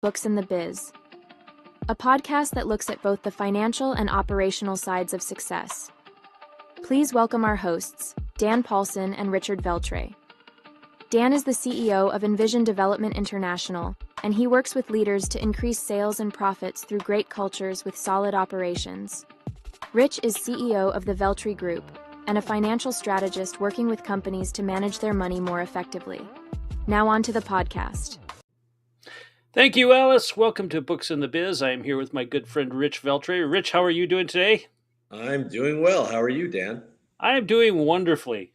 Books in the Biz, a podcast that looks at both the financial and operational sides of success. Please welcome our hosts, Dan Paulson and Richard Veltre. Dan is the CEO of Envision Development International, and he works with leaders to increase sales and profits through great cultures with solid operations. Rich is CEO of the Veltre Group and a financial strategist working with companies to manage their money more effectively. Now on to the podcast. Thank you, Alice. Welcome to Books in the Biz. I am here with my good friend Rich Veltre. Rich, how are you doing today? I'm doing well. How are you, Dan? I am doing wonderfully.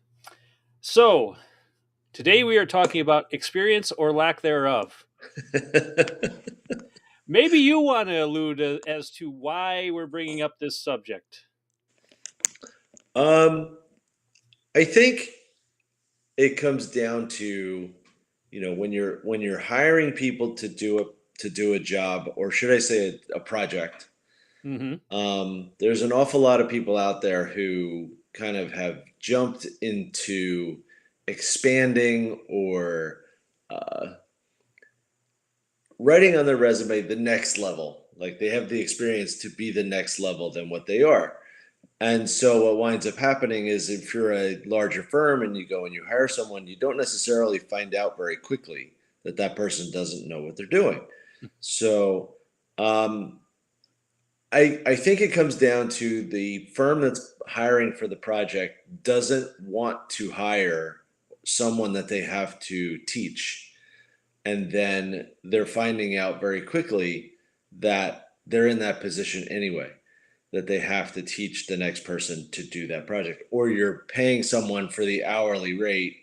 So, today we are talking about experience or lack thereof. Maybe you want to allude as to why we're bringing up this subject. I think it comes down to, when you're hiring people to do a job, or should I say a project. There's an awful lot of people out there who kind of have jumped into expanding or writing on their resume the next level. Like they have the experience to be the next level than what they are. And so what winds up happening is if you're a larger firm and you go and you hire someone, you don't necessarily find out very quickly that that person doesn't know what they're doing. So I think it comes down to the firm that's hiring for the project doesn't want to hire someone that they have to teach. And then they're finding out very quickly that they're in that position anyway, that they have to teach the next person to do that project. Or you're paying someone for the hourly rate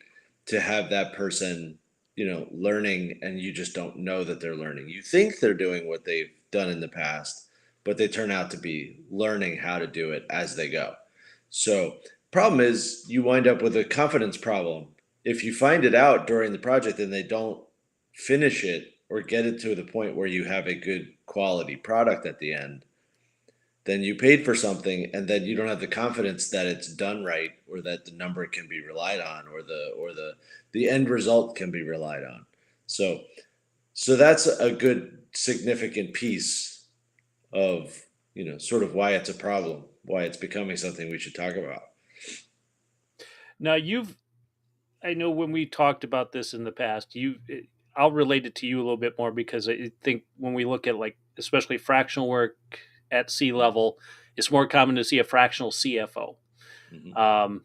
to have that person, learning, and you just don't know that they're learning. You think they're doing what they've done in the past, but they turn out to be learning how to do it as they go. So problem is you wind up with a confidence problem. If you find it out during the project and they don't finish it or get it to the point where you have a good quality product at the end, then you paid for something and then you don't have the confidence that it's done right, or that the number can be relied on, or the end result can be relied on. So that's a good significant piece of, sort of why it's a problem, why it's becoming something we should talk about. Now I know when we talked about this in the past, I'll relate it to you a little bit more, because I think when we look at especially fractional work at C-level, it's more common to see a fractional CFO. Mm-hmm.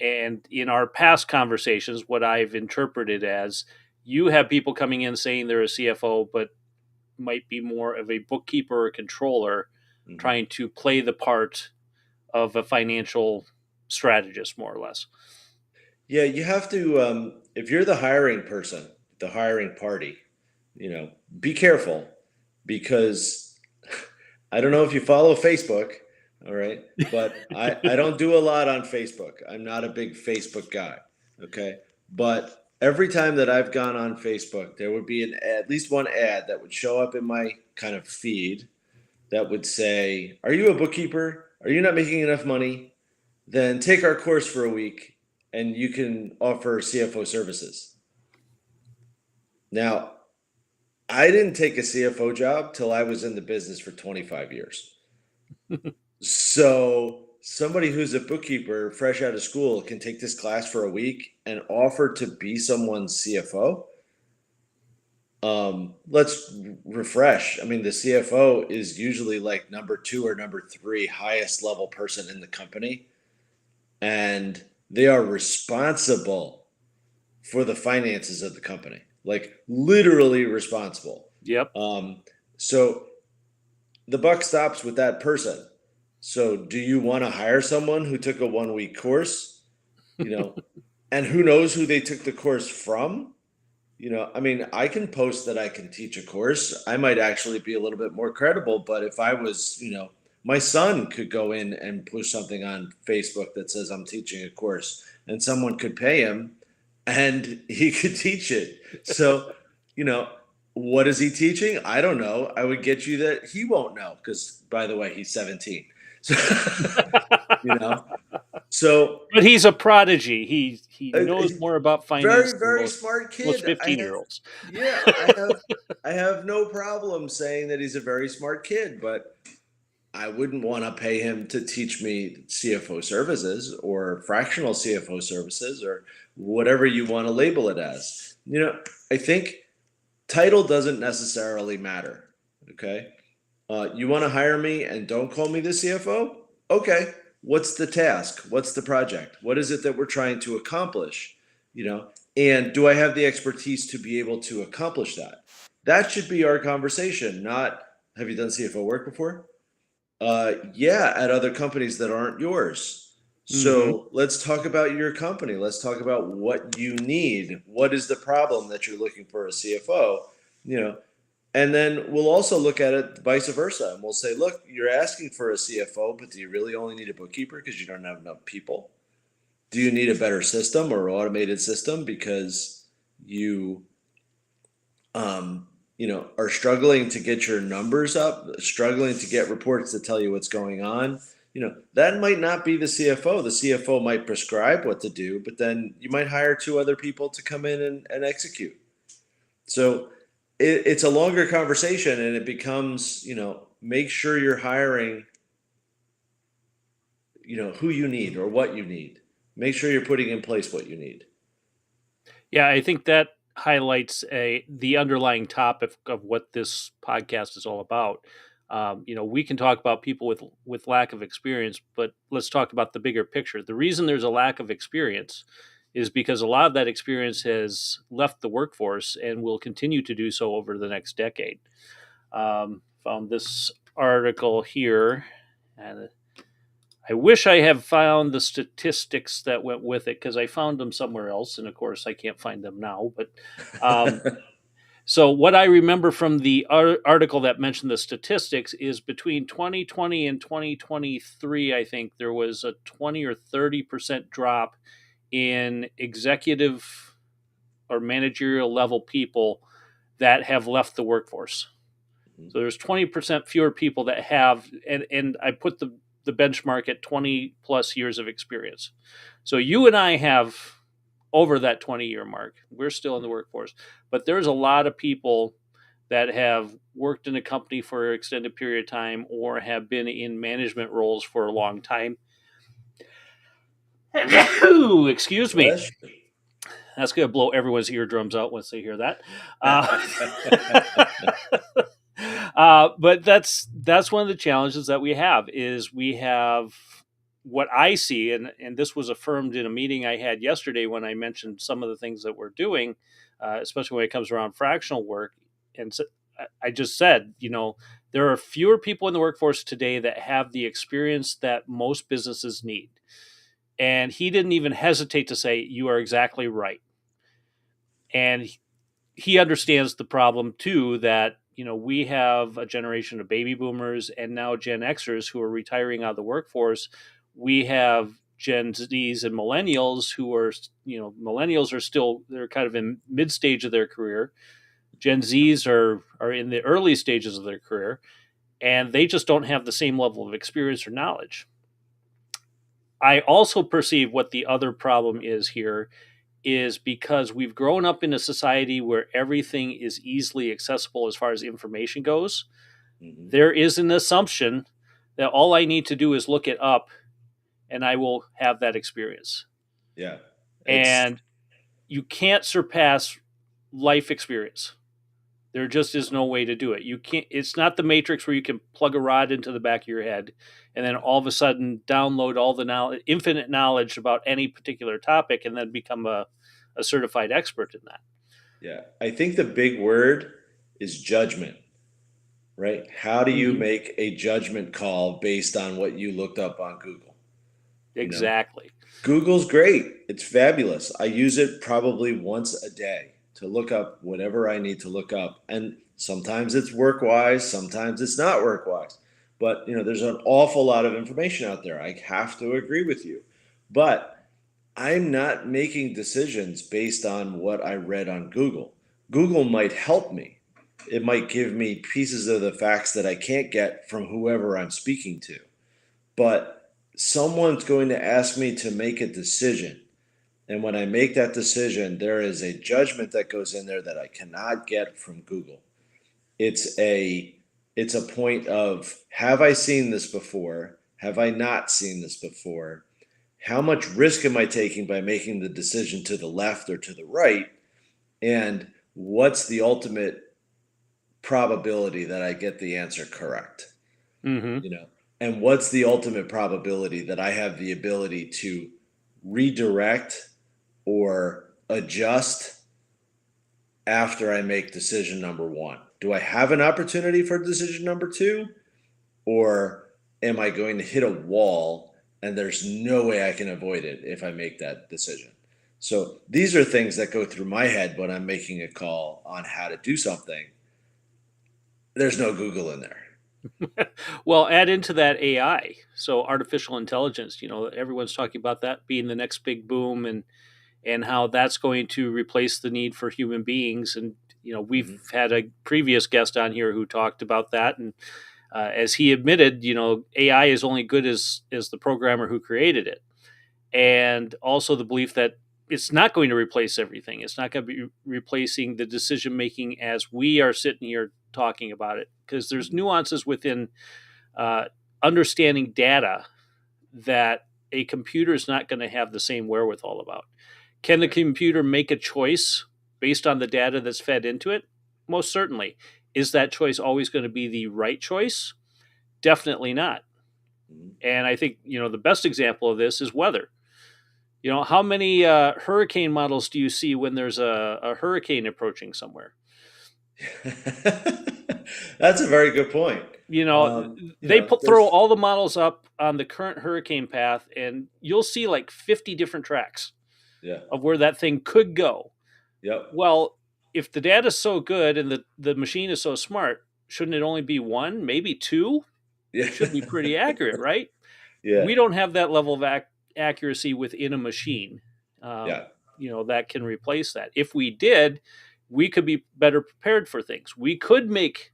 And in our past conversations, what I've interpreted as, you have people coming in saying they're a CFO, but might be more of a bookkeeper or controller, mm-hmm, trying to play the part of a financial strategist, more or less. Yeah, you have to, if you're the hiring person, the hiring party, be careful, because I don't know if you follow Facebook, all right, but I don't do a lot on Facebook. I'm not a big Facebook guy, okay? But every time that I've gone on Facebook, there would be at least one ad that would show up in my kind of feed that would say, "Are you a bookkeeper? Are you not making enough money? Then take our course for a week and you can offer CFO services." Now, I didn't take a CFO job till I was in the business for 25 years. So somebody who's a bookkeeper fresh out of school can take this class for a week and offer to be someone's CFO. Let's refresh. I mean, the CFO is usually like number 2 or number 3 highest level person in the company. And they are responsible for the finances of the company. Like literally responsible. Yep. So the buck stops with that person. So do you want to hire someone who took a 1-week course, and who knows who they took the course from? I can post that I can teach a course. I might actually be a little bit more credible, but if I was, my son could go in and push something on Facebook that says I'm teaching a course, and someone could pay him and he could teach it. So, what is he teaching? I don't know. I would get you that he won't know, because, by the way, he's 17. So, So But he's a prodigy. He knows a more about finance very, than very most smart most kid. 15-year-olds. Yeah, I have no problem saying that he's a very smart kid, but I wouldn't want to pay him to teach me CFO services or fractional CFO services or whatever you want to label it as. I think title doesn't necessarily matter. Okay. You want to hire me and don't call me the CFO? Okay. What's the task? What's the project? What is it that we're trying to accomplish? You know, and do I have the expertise to be able to accomplish that? That should be our conversation, not have you done CFO work before? Yeah, at other companies that aren't yours. Hmm. So let's talk about your company. Let's talk about what you need. What is the problem that you're looking for a CFO? You know, and then we'll also look at it vice versa. And we'll say, look, you're asking for a CFO, but do you really only need a bookkeeper because you don't have enough people? Do you need a better system or automated system because you um, are struggling to get your numbers up, struggling to get reports to tell you what's going on, that might not be the CFO. The CFO might prescribe what to do, but then you might hire two other people to come in and execute. So it's a longer conversation and it becomes, make sure you're hiring, who you need or what you need. Make sure you're putting in place what you need. Yeah, I think that highlights the underlying topic of what this podcast is all about. We can talk about people with lack of experience, but let's talk about the bigger picture. The reason there's a lack of experience is because a lot of that experience has left the workforce and will continue to do so over the next decade. Found this article here, and I wish I had found the statistics that went with it because I found them somewhere else, and of course I can't find them now. But um, so what I remember from the article that mentioned the statistics is between 2020 and 2023, I think there was a 20 or 30% drop in executive or managerial level people that have left the workforce. So there's 20% fewer people that have, and I put the benchmark at 20 plus years of experience. So you and I have over that 20-year mark. We're still in the workforce, but there's a lot of people that have worked in a company for an extended period of time or have been in management roles for a long time. Excuse me. Bless That's going to blow everyone's eardrums out once they hear that. But that's one of the challenges that we have is we have what I see, and this was affirmed in a meeting I had yesterday when I mentioned some of the things that we're doing, especially when it comes around fractional work. And so I just said, there are fewer people in the workforce today that have the experience that most businesses need. And he didn't even hesitate to say, you are exactly right. And he understands the problem too that we have a generation of baby boomers and now Gen Xers who are retiring out of the workforce. We have Gen Zs and millennials who are millennials are still, they're kind of in mid stage of their career. Gen Zs are in the early stages of their career, and they just don't have the same level of experience or knowledge. I also perceive what the other problem is here is because we've grown up in a society where everything is easily accessible as far as information goes. Mm-hmm. There is an assumption that all I need to do is look it up and I will have that experience. Yeah. And you can't surpass life experience. There just is no way to do it. You can't. It's not the Matrix where you can plug a rod into the back of your head and then all of a sudden download all the knowledge, infinite knowledge about any particular topic, and then become a certified expert in that. Yeah, I think the big word is judgment, right? How do you make a judgment call based on what you looked up on Google? Exactly. Google's great. It's fabulous. I use it probably once a day to look up whatever I need to look up. And sometimes it's work wise, sometimes it's not work wise. But there's an awful lot of information out there. I have to agree with you. But I'm not making decisions based on what I read on Google. Google might help me. It might give me pieces of the facts that I can't get from whoever I'm speaking to. But someone's going to ask me to make a decision. And when I make that decision, there is a judgment that goes in there that I cannot get from Google. It's a it's a point of, have I seen this before? Have I not seen this before? How much risk am I taking by making the decision to the left or to the right? And what's the ultimate probability that I get the answer correct? Mm-hmm. You know, and what's the ultimate probability that I have the ability to redirect or adjust after I make decision number one? Do I have an opportunity for decision number two? Or am I going to hit a wall and there's no way I can avoid it if I make that decision? So these are things that go through my head when I'm making a call on how to do something. There's no Google in there. Well, add into that AI. So artificial intelligence, everyone's talking about that being the next big boom, and how that's going to replace the need for human beings. And, we've Mm-hmm. had a previous guest on here who talked about that. And as he admitted, AI is only good as the programmer who created it. And also the belief that it's not going to replace everything. It's not going to be replacing the decision making as we are sitting here talking about it, because there's Mm-hmm. nuances within uh, understanding data that a computer is not going to have the same wherewithal about. Can the Right. computer make a choice based on the data that's fed into it? Most certainly. Is that choice always going to be the right choice? Definitely not. Mm-hmm. And I think, the best example of this is weather. How many hurricane models do you see when there's a hurricane approaching somewhere? That's a very good point. You know, they throw There's all the models up on the current hurricane path, and you'll see like 50 different tracks yeah, of where that thing could go. yep, Well, if the data's so good and the machine is so smart, shouldn't it only be one, maybe two? yeah, Should be pretty accurate, right? yeah, We don't have that level of accuracy within a machine, um, yeah, that can replace that. If we did, we could be better prepared for things. We could make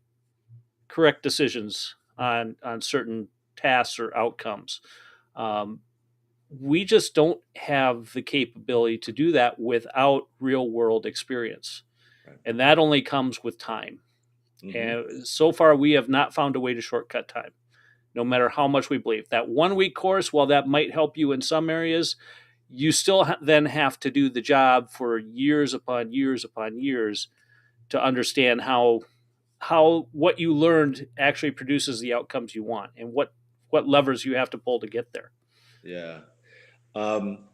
correct decisions on certain tasks or outcomes. Um, we just don't have the capability to do that without real world experience, right. and that only comes with time. Mm-hmm. And so far, we have not found a way to shortcut time, no matter how much we believe. That 1 week course, while that might help you in some areas, you still then have to do the job for years upon years upon years to understand how what you learned actually produces the outcomes you want, and what levers you have to pull to get there. Yeah. Um,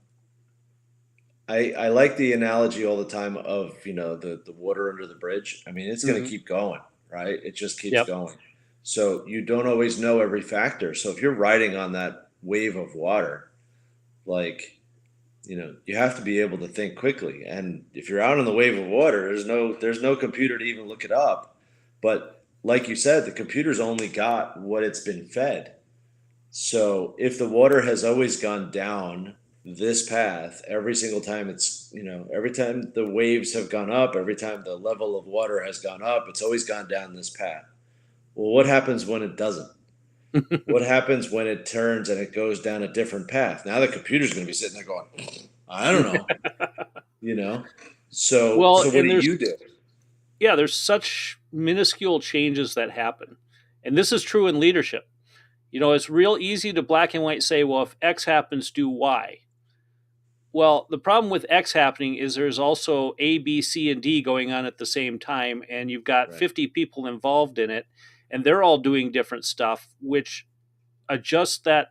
I like the analogy all the time of, the water under the bridge. I mean, it's going to Mm-hmm. keep going, right? It just keeps Yep. going. So you don't always know every factor. So if you're riding on that wave of water, like, you have to be able to think quickly. And if you're out on the wave of water, there's no computer to even look it up. But like you said, the computer's only got what it's been fed. So if the water has always gone down this path every single time, every time the waves have gone up, every time the level of water has gone up, it's always gone down this path. Well, what happens when it doesn't? What happens when it turns and it goes down a different path? Now the computer's going to be sitting there going, I don't know, you know? So, Well, so what do and there's you do? yeah, there's such minuscule changes that happen, and this is true in leadership. It's real easy to black and white say, well, if X happens, do Y. Well, the problem with X happening is there's also A, B, C, and D going on at the same time, and you've got Right. 50 people involved in it, and they're all doing different stuff, which adjusts that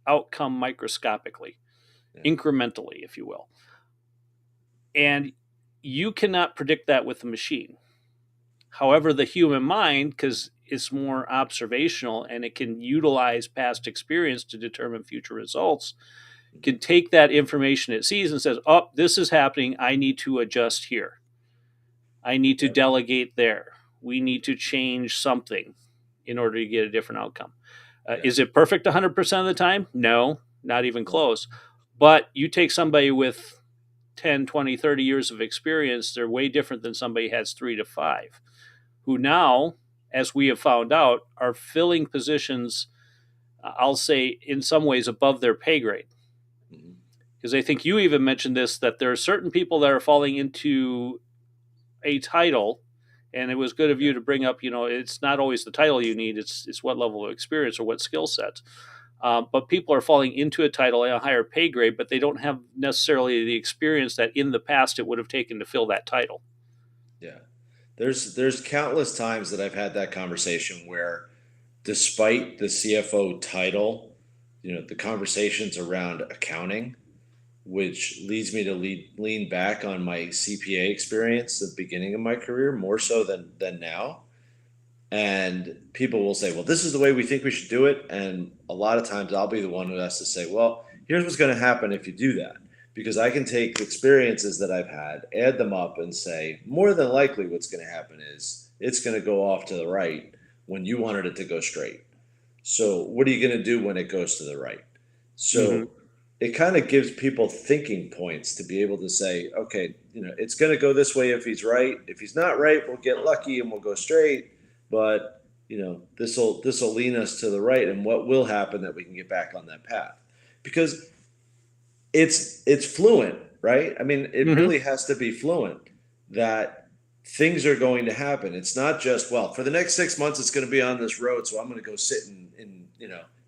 outcome microscopically, Yeah. incrementally, if you will. And you cannot predict that with the machine. However, the human mind, because it's more observational and it can utilize past experience to determine future results, Mhm. can take that information it sees and says, oh, this is happening. I need to adjust here. I need to Yep. delegate there. We need to change something in order to get a different outcome. Yeah. Is it perfect 100% of the time? No, not even No. close. But you take somebody with 10, 20, 30 years of experience, they're way different than somebody who has 3 to 5, who now, as we have found out, are filling positions I'll say, in some ways above their pay grade. Mhm. Because I think you even mentioned this, that there are certain people that are falling into a title, and it was good of you Yeah. to bring up, it's not always the title you need, it's what level of experience or what skill sets. But people are falling into a title at a higher pay grade, but they don't have necessarily the experience that in the past it would have taken to fill that title. Yeah. There's countless times that I've had that conversation where, despite the CFO title, the conversations around accounting, which leads me to lean back on my CPA experience at the beginning of my career more so than now. And people will say, well, this is the way we think we should do it. And a lot of times I'll be the one who has to say, well, here's what's going to happen if you do that. Because I can take the experiences that I've had, add them up, and say, more than likely what's going to happen is it's going to go off to the right when you wanted it to go straight. So, what are you going to do when it goes to the right? Mm-hmm. So, it kind of gives people thinking points to be able to say, okay, it's going to go this way if he's right. If he's not right, we'll get lucky and we'll go straight. But this will lean us to the right, and what will happen that we can get back on that path, because it's fluent, right? I mean, it Mm-hmm. really has to be fluent that things are going to happen. It's not just, well, for the next 6 months it's going to be on this road, so I'm going to go sit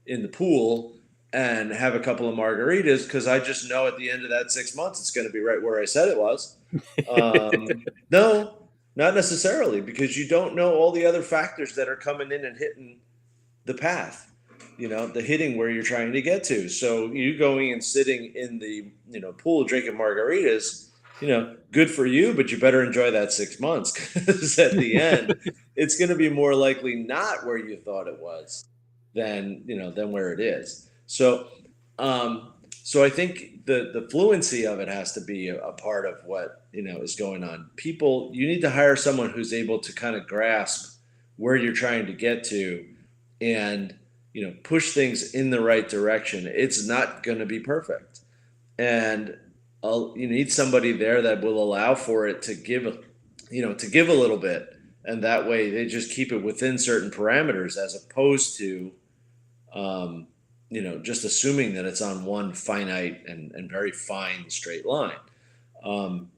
in the pool and have a couple of margaritas because I just know at the end of that 6 months it's going to be right where I said it was. No, not necessarily, because you don't know all the other factors that are coming in and hitting the path, the hitting where you're trying to get to. So you going and sitting in the pool drinking margaritas, good for you, but you better enjoy that 6 months, because at the end it's going to be more likely not where you thought it was than where it is. So I think the fluency of it has to be a part of what is going on. People, you need to hire someone who's able to kind of grasp where you're trying to get to, and push things in the right direction. It's not going to be perfect, and you need somebody there that will allow for it to give a little bit, and that way they just keep it within certain parameters, as opposed to um, just assuming that it's on one finite and very fine straight line. um,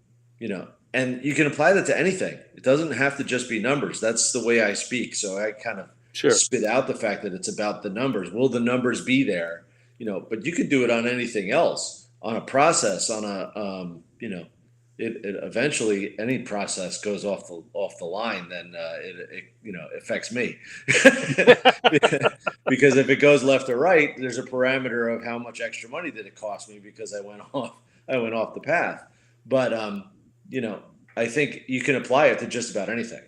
and you can apply that to anything. It doesn't have to just be numbers. That's the way I speak. So I kind of Sure. spit out the fact that it's about the numbers. Will the numbers be there? But you could do it on anything else, on a process, on it eventually any process goes off the line, then it affects me. Because if it goes left or right, there's a parameter of how much extra money did it cost me because I went off the path. But you know, I think you can apply it to just about anything.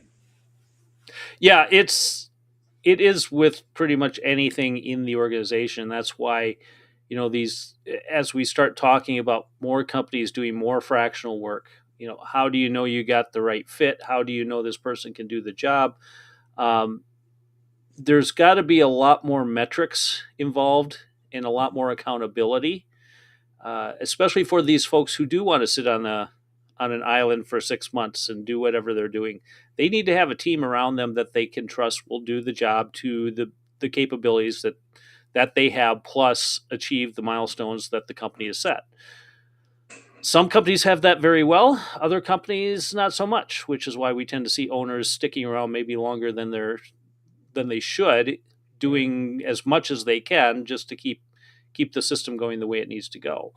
Yeah, it is with pretty much anything in the organization. That's why, these, as we start talking about more companies doing more fractional work, how do you know you got the right fit? How do you know this person can do the job? Um, there's got to be a lot more metrics involved and a lot more accountability, especially for these folks who do want to sit on an island for 6 months and do whatever they're doing. They need to have a team around them that they can trust will do the job to the capabilities that they have, plus achieve the milestones that the company has set. Some companies have that very well, other companies not so much, which is why we tend to see owners sticking around maybe longer than they should, Right. doing as much as they can just to keep the system going the way it needs to go.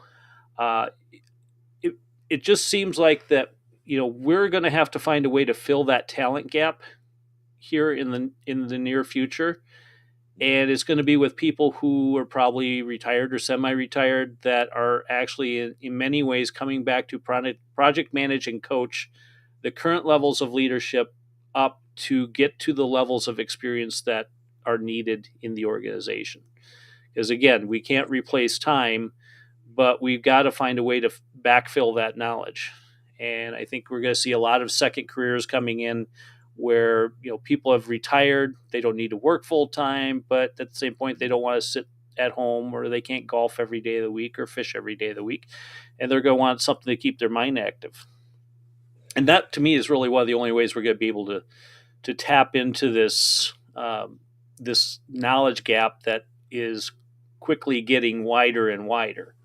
Uh, it it just seems like that we're going to have to find a way to fill that talent gap here in the near future, and it's going to be with people who are probably retired or semi-retired that are actually in many ways coming back to project manage and coach the current levels of leadership up to get to the levels of experience that are needed in the organization. Because again, we can't replace time, but we've got to find a way to backfill that knowledge. And I think we're going to see a lot of second careers coming in where people have retired, they don't need to work full time, but at the same point they don't want to sit at home, or they can't golf every day of the week or fish every day of the week, and they're going to want something to keep their mind active. And that to me is really one of the only ways we're going to be able to tap into this knowledge gap that is quickly getting wider and wider.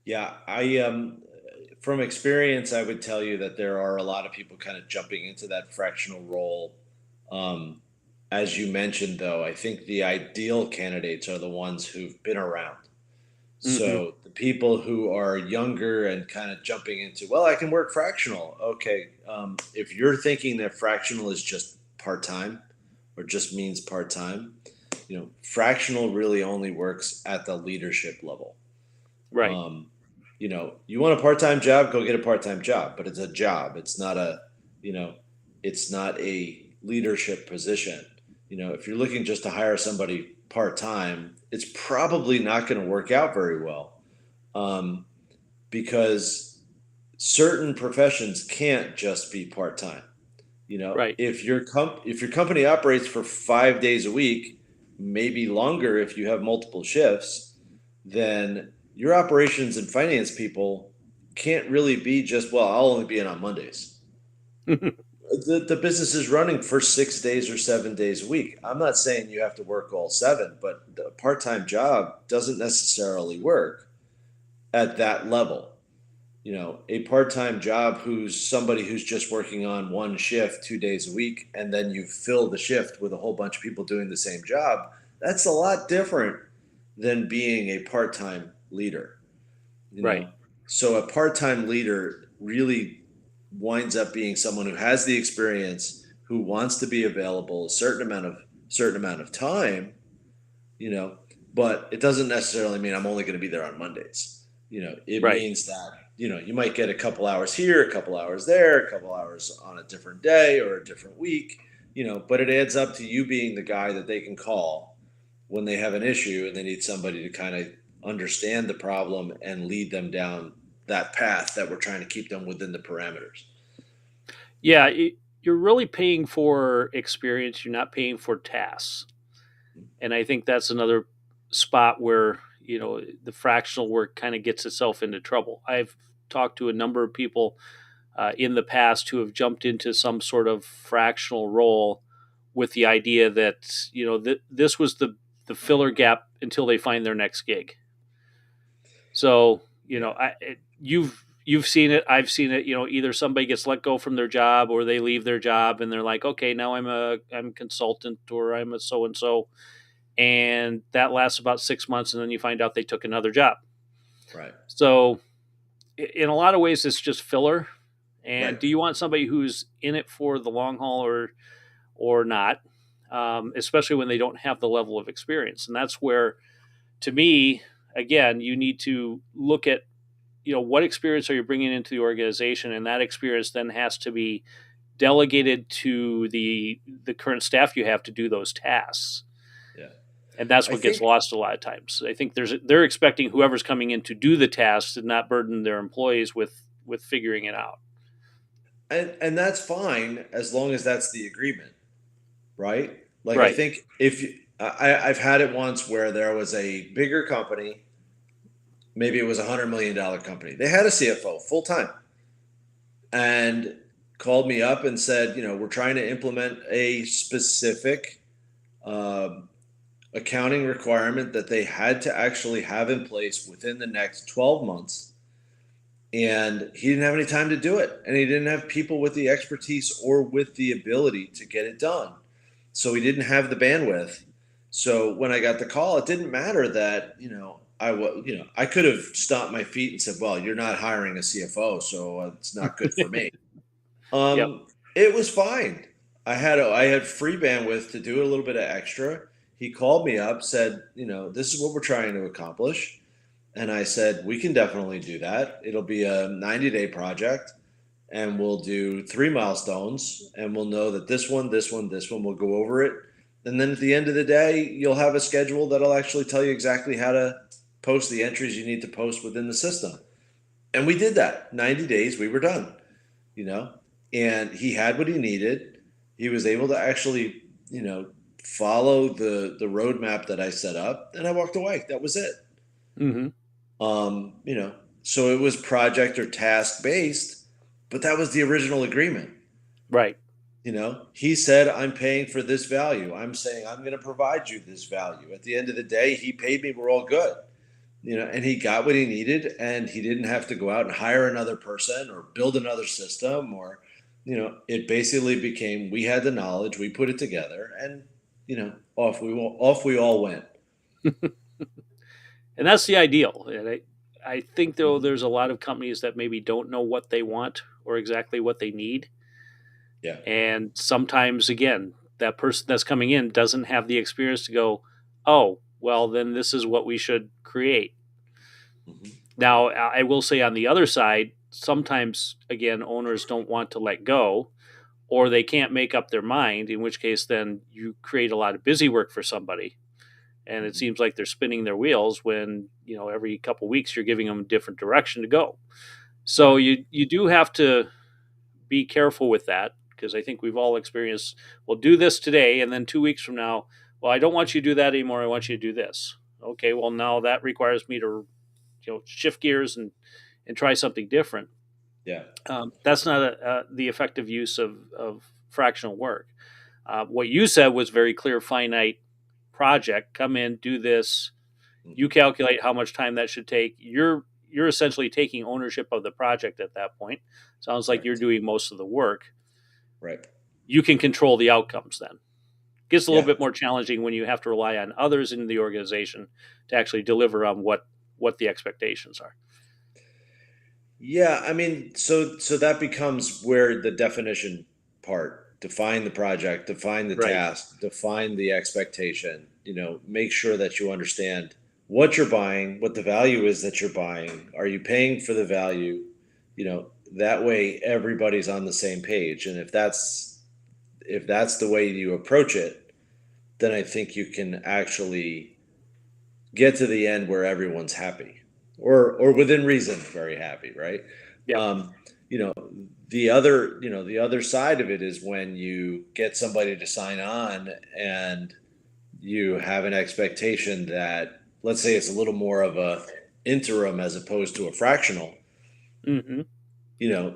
Yeah, I from experience, I would tell you that there are a lot of people kind of jumping into that fractional role. Um, as you mentioned, though, I think the ideal candidates are the ones who've been around. Hmm. So the people who are younger and kind of jumping into, well, I can work fractional. Okay, if you're thinking that fractional is just part time or just means part time, fractional really only works at the leadership level. Right. Um, you want a part-time job, go get a part-time job, but it's a job. You know, it's not a leadership position. If you're looking just to hire somebody part-time, it's probably not going to work out very well, um, because certain professions can't just be part-time. Right. If your company operates for 5 days a week, maybe longer if you have multiple shifts, then your operations and finance people can't really be just, well, I'll only be in on Mondays. The business is running for 6 days or 7 days a week. I'm not saying you have to work all seven, but a part-time job doesn't necessarily work at that level. A part-time job who's somebody who's just working on one shift 2 days a week, and then you fill the shift with a whole bunch of people doing the same job. That's a lot different than being a part-time leader. you Right. know so a part-time leader really winds up being someone who has the experience, who wants to be available a certain amount of time, you know, but it doesn't necessarily mean I'm only going to be there on Mondays. It Right. means that, you might get a couple hours here, a couple hours there, a couple hours on a different day or a different week, but it adds up to you being the guy that they can call when they have an issue and they need somebody to kind of understand the problem and lead them down that path that we're trying to keep them within the parameters. Yeah, you're really paying for experience. You're not paying for tasks, and I think that's another spot where the fractional work kind of gets itself into trouble. I've talked to a number of people in the past who have jumped into some sort of fractional role with the idea that this was the filler gap until they find their next gig. So Yeah. you've seen it, I've seen it. Either somebody gets let go from their job or they leave their job and they're like, okay, now I'm a consultant or I'm a so and so, and that lasts about 6 months, and then you find out they took another job. Right. So in a lot of ways, it's just filler. And Right. do you want somebody who's in it for the long haul or not? Especially when they don't have the level of experience, and that's where, to me, again, you need to look at what experience are you bringing into the organization, and that experience then has to be delegated to the current staff you have to do those tasks. Yeah. And that's I what gets think lost a lot of times. I think they're expecting whoever's coming in to do the tasks and not burden their employees with figuring it out. and that's fine as long as that's the agreement, right? Like, I Right. think I've had it once where there was a bigger company, maybe it was $100 million company. They had a CFO full time and called me up and said, we're trying to implement a specific um, accounting requirement that they had to actually have in place within the next 12 months. And he didn't have any time to do it. And he didn't have people with the expertise or with the ability to get it done. So he didn't have the bandwidth. So when I got the call, it didn't matter that, I could have stomped my feet and said, well, you're not hiring a CFO, so it's not good for me. Yep. It was fine. I had free bandwidth to do a little bit of extra. He called me up, said, this is what we're trying to accomplish. And I said, we can definitely do that. It'll be a 90-day project, and we'll do 3 milestones, and we'll know that this one, we'll go over it. And then at the end of the day, you'll have a schedule that'll actually tell you exactly how to post the entries you need to post within the system. And we did that. 90 days, we were done, you know, and he had what he needed. He was able to actually, follow the roadmap that I set up, and I walked away. That was it. Mm-hmm. Um, you know, so it was project or task based, but that was the original agreement. Right. He said, I'm paying for this value. I'm saying I'm going to provide you this value. At the end of the day, he paid me. We're all good. And he got what he needed, and he didn't have to go out and hire another person or build another system, or it basically became, we had the knowledge, we put it together, and off we all went. And that's the ideal. And I think though Mhm. there's a lot of companies that maybe don't know what they want or exactly what they need. Yeah. And sometimes again, that person that's coming in doesn't have the experience to go, oh, well, then this is what we should create. Mhm. Now, I will say on the other side, sometimes again, owners don't want to let go or they can't make up their mind, in which case then you create a lot of busy work for somebody. And it Mhm. seems like they're spinning their wheels when, every couple of weeks you're giving them a different direction to go. So Right. you do have to be careful with that because I think we've all experienced, well, do this today, and then 2 weeks from now, well, I don't want you to do that anymore. I want you to do this. Okay, well, now that requires me to, shift gears and try something different. Yeah. That's not the effective use of fractional work. What you said was very clear, finite project. Come in, do this. You Mhm. calculate how much time that should take. You're essentially taking ownership of the project at that point. Sounds like you're Right. doing most of the work. Right. You can control the outcomes then. Gets a little Yeah. bit more challenging when you have to rely on others in the organization to actually deliver on what the expectations are. Yeah, I mean, so that becomes where the definition part, define the project, define the Right. task, define the expectation, make sure that you understand what you're buying, what the value is that you're buying. Are you paying for the value? That way everybody's on the same page. And if that's the way you approach it, then I think you can actually get to the end where everyone's happy, or within reason very happy, right? Yep. um you know the other side of it is when you get somebody to sign on and you have an expectation that, let's say, it's a little more of a interim as opposed to a fractional. Mm-hmm.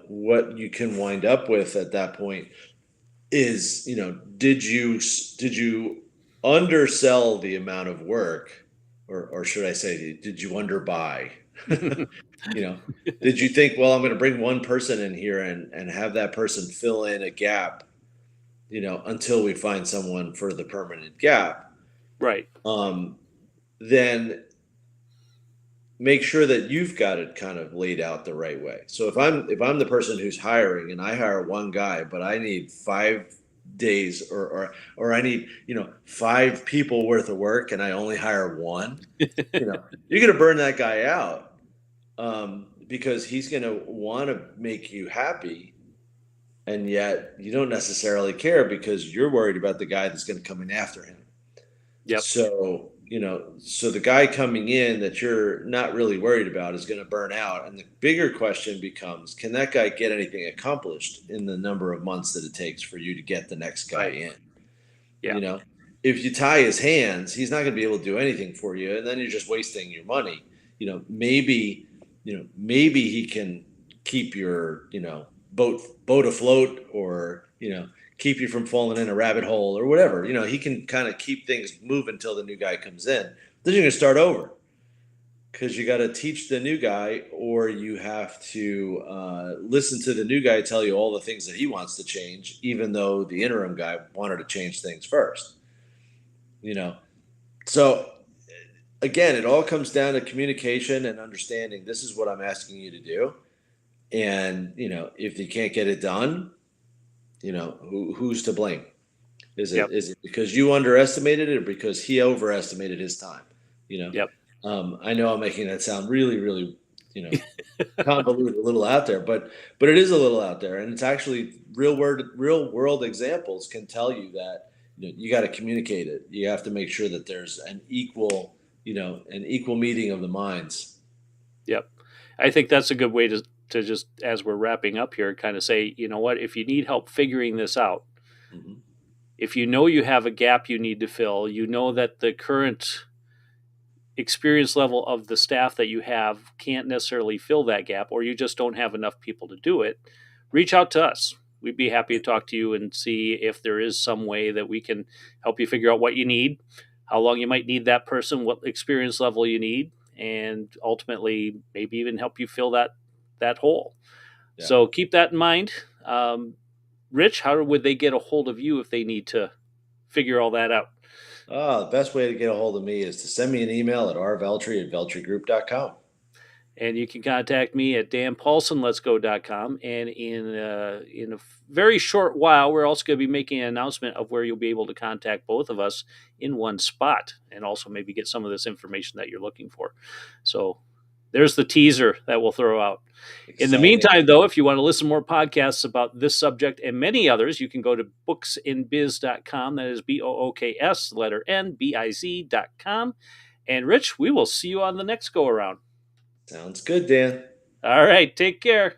What you can wind up with at that point is, did you undersell the amount of work, or should I say, did you underbuy? you know, did you think, well, I'm going to bring one person in here and have that person fill in a gap, until we find someone for the permanent gap? Right. Um, then make sure that you've got it kind of laid out the right way. So if I'm the person who's hiring and I hire one guy, but I need 5 days, or I need, 5 people worth of work, and I only hire one, you're going to burn that guy out, because he's going to want to make you happy, and yet you don't necessarily care because you're worried about the guy that's going to come in after him. Yep. So the guy coming in that you're not really worried about is going to burn out. And the bigger question becomes, can that guy get anything accomplished in the number of months that it takes for you to get the next guy Right. in? Yeah. You know, if you tie his hands, he's not going to be able to do anything for you. And then you're just wasting your money. Maybe he can keep your, boat afloat, or, keep you from falling in a rabbit hole or whatever. He can kind of keep things moving until the new guy comes in. Then you're going to start over because you got to teach the new guy, or you have to listen to the new guy tell you all the things that he wants to change, even though the interim guy wanted to change things first. You know, so again, it all comes down to communication and understanding. This is what I'm asking you to do, and if you can't get it done, who's to blame? Is it Yep. is it because you underestimated it, or because he overestimated his time? You know, Yep. I know I'm making that sound really, really, you know, convoluted, a little out there, but it is a little out there, and it's actually real world examples can tell you that you got to communicate it. You have to make sure that there's an equal meeting of the minds. Yep. I think that's a good way to just, as we're wrapping up here, kind of say, you know what, if you need help figuring this out, Hmm. if you know you have a gap you need to fill, you know that the current experience level of the staff that you have can't necessarily fill that gap, or you just don't have enough people to do it, reach out to us. we'd be happy to talk to you and see if there is some way that we can help you figure out what you need, how long you might need that person, what experience level you need, and ultimately maybe even help you fill that hole. Yeah. So keep that in mind. Rich, how would they get a hold of you if they need to figure all that out? The best way to get a hold of me is to send me an email at rveltry@veltrygroup.com. And you can contact me at danpaulsonletsgo.com. And in a very short while, we're also going to be making an announcement of where you'll be able to contact both of us in one spot, and also maybe get some of this information that you're looking for. So there's the teaser that we'll throw out. In the Exciting. meantime, though, if you want to listen to more podcasts about this subject and many others, you can go to booksinbiz.com. That is BOOKS, letter N, BIZ.com. And Rich, we will see you on the next go around. Sounds good, Dan. All right. Take care.